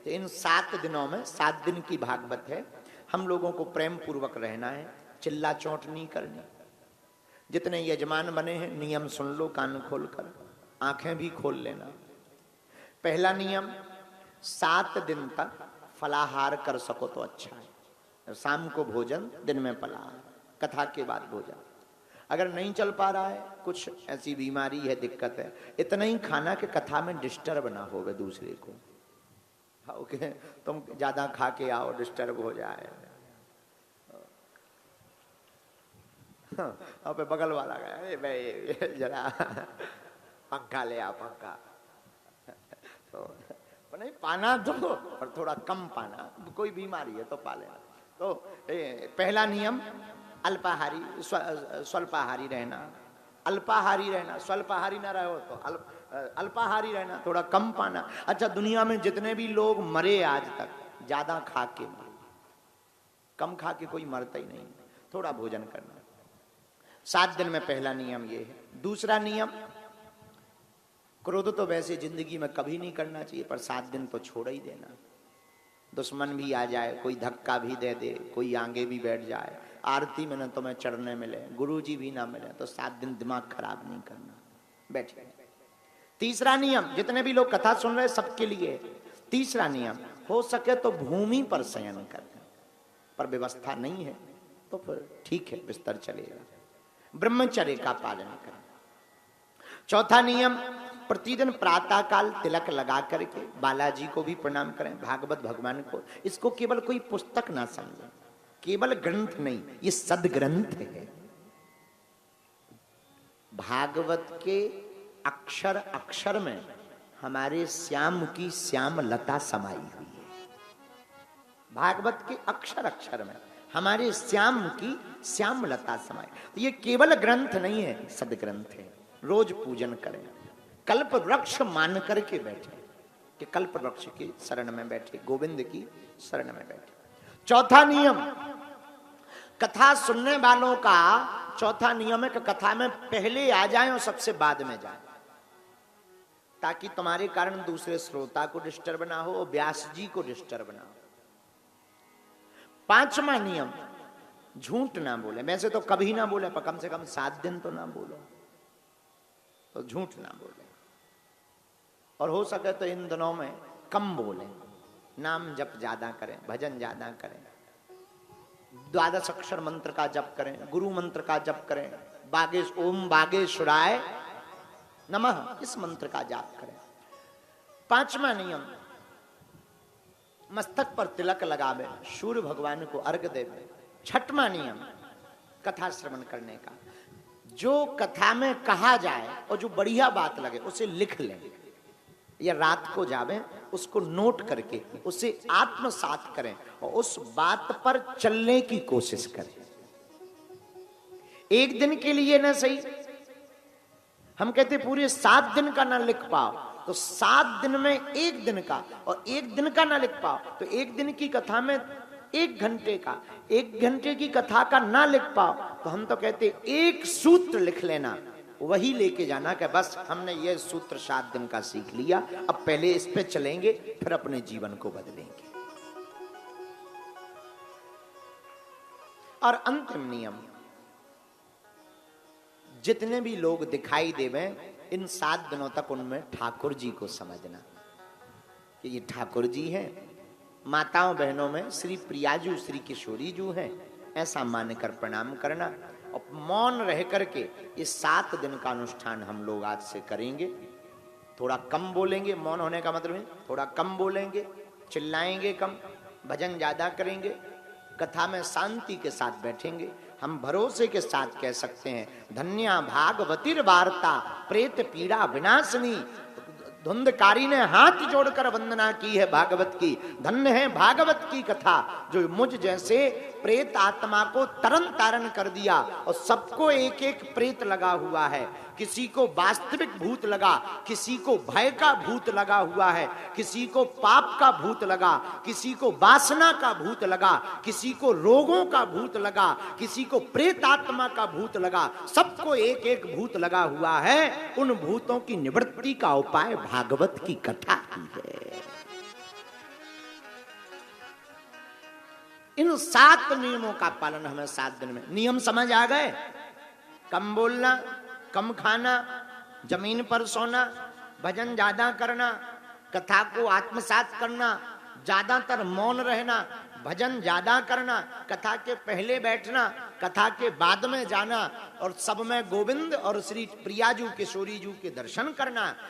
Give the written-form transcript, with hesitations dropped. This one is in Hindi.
तो इन 7 दिनों में 7 दिन की भागवत है। हम लोगों को प्रेम पूर्वक रहना है, चिल्ला चोट नहीं करनी। जितने यजमान बने हैं नियम सुन लो कान खोल कर, आंखें भी खोल लेना। पहला नियम, 7 दिन तक फलाहार कर सको तो अच्छा है। शाम को भोजन, दिन में फलाहार, कथा के बाद भोजन। अगर नहीं चल पा रहा है, कुछ ऐसी बीमारी है, दिक्कत है, इतना ही खाना कि कथा में डिस्टर्ब ना होवे दूसरे को। ओके, तुम ज्यादा खा के आओ डिस्टर्ब हो जाए। अब बगल वाला गया, अरे भाई जरा पंखा ले आ, पंखा। तो नहीं पाना तो, पर थोड़ा कम पाना, कोई बीमारी है तो पा लेना। तो पहला नियम अल्पाहारी स्वल्पाहारी रहना। अल्पाहारी रहना, स्वल्पाहारी ना रहो तो अल्पाहारी रहना, थोड़ा कम पाना। अच्छा, दुनिया में जितने भी लोग मरे आज तक, ज्यादा खा के मरे, कम खा के कोई मरता ही नहीं। थोड़ा भोजन करना। 7 दिन में पहला नियम ये है। दूसरा नियम, क्रोध तो वैसे जिंदगी में कभी नहीं करना चाहिए, पर 7 दिन तो छोड़ ही देना। दुश्मन भी आ जाए, कोई धक्का भी दे दे, कोई आगे भी बैठ जाए, आरती में न तुम्हें चढ़ने मिले, गुरुजी भी ना मिले, तो 7 दिन दिमाग खराब नहीं करना, बैठे। तीसरा नियम, जितने भी लोग कथा सुन रहे सबके लिए, तीसरा नियम, हो सके तो भूमि पर शयन करें, पर व्यवस्था नहीं है तो फिर ठीक है, बिस्तर चलेगा। ब्रह्मचर्य का पालन करें। चौथा नियम, प्रतिदिन प्रातः काल तिलक लगा करके बालाजी को भी प्रणाम करें, भागवत भगवान को। इसको केवल कोई पुस्तक ना समझें, केवल ग्रंथ नहीं, ये सदग्रंथ है। भागवत के अक्षर अक्षर में हमारे श्याम की श्याम लता समाई हुई है। भागवत के अक्षर अक्षर में हमारे श्याम की श्याम लता समाई। तो ये केवल ग्रंथ नहीं है, सदग्रंथ है। रोज पूजन करें, कल्प वृक्ष मान करके बैठे कि कल्प वृक्ष की शरण में बैठे, गोविंद की शरण में बैठे। चौथा नियम, कथा सुनने वालों का चौथा नियम है कि कथा में पहले आ जाएं और सबसे बाद में जाएं, ताकि तुम्हारे कारण दूसरे श्रोता को डिस्टर्ब ना हो और व्यास जी को डिस्टर्ब ना हो। 5वां नियम, झूठ ना बोले। वैसे तो कभी ना बोले, पर कम से कम 7 दिन तो ना बोलो, तो झूठ ना बोले। और हो सके तो इन दिनों में कम बोले, नाम जप ज्यादा करें, भजन ज्यादा करें, 12 अक्षर मंत्र का जप करें, गुरु मंत्र का जप करें, बागेश ओम बागेश्वराय नमः, इस मंत्र का जाप करें। 5वां नियम, मस्तक पर तिलक लगावे, सूर्य भगवान को अर्घ्य देवे। 6वां नियम, कथा श्रवण करने का। जो कथा में कहा जाए और जो बढ़िया बात लगे उसे लिख लें, या रात को जावे उसको नोट करके उसे आत्मसात करें और उस बात पर चलने की कोशिश करें। एक दिन के लिए ना सही, हम कहते पूरे 7 दिन का ना लिख पाओ तो 7 दिन में 1 दिन का, और 1 दिन का ना लिख पाओ तो 1 दिन की कथा में 1 घंटे का, 1 घंटे की कथा का ना लिख पाओ तो हम तो कहते 1 सूत्र लिख लेना, वही लेके जाना कि बस हमने ये सूत्र 7 दिन का सीख लिया, अब पहले इस पे चलेंगे फिर अपने जीवन को बदलेंगे। और अंतिम नियम, जितने भी लोग दिखाई देवे इन 7 दिनों तक उनमें ठाकुर जी को समझना कि ये ठाकुर जी हैं। माताओं बहनों में श्री प्रियाजू श्री किशोरी जू हैं, ऐसा मानकर प्रणाम करना। और मौन रह करके ये 7 दिन का अनुष्ठान हम लोग आज से करेंगे। थोड़ा कम बोलेंगे, मौन होने का मतलब है थोड़ा कम बोलेंगे, चिल्लाएंगे कम, भजन ज्यादा करेंगे, कथा में शांति के साथ बैठेंगे। हम भरोसे के साथ कह सकते हैं, धन्या भागवतीर वार्ता प्रेत पीड़ा विनाशनी। धुंधकारी ने हाथ जोड़कर वंदना की है भागवत की। धन्य है भागवत की कथा जो मुझ जैसे प्रेत आत्मा को तरन तारण कर दिया। और सबको एक एक प्रेत लगा हुआ है, किसी को वास्तविक भूत लगा, किसी को भय का भूत लगा हुआ है, किसी को पाप का भूत लगा, किसी को वासना का भूत लगा, किसी को रोगों का भूत लगा, किसी को प्रेत आत्मा का भूत लगा। सबको एक एक भूत लगा हुआ है। उन भूतों की निवृत्ति का उपाय भागवत की कथा ही है। इन 7 नियमों का पालन हमें 7 दिन में। नियम समझ आ गए? कम बोलना, कम खाना, जमीन पर सोना, भजन ज्यादा करना, कथा को आत्मसात करना, ज्यादातर मौन रहना, भजन ज्यादा करना, कथा के पहले बैठना, कथा के बाद में जाना, और सब में गोविंद और श्री प्रियाजू किशोरी जू के दर्शन करना।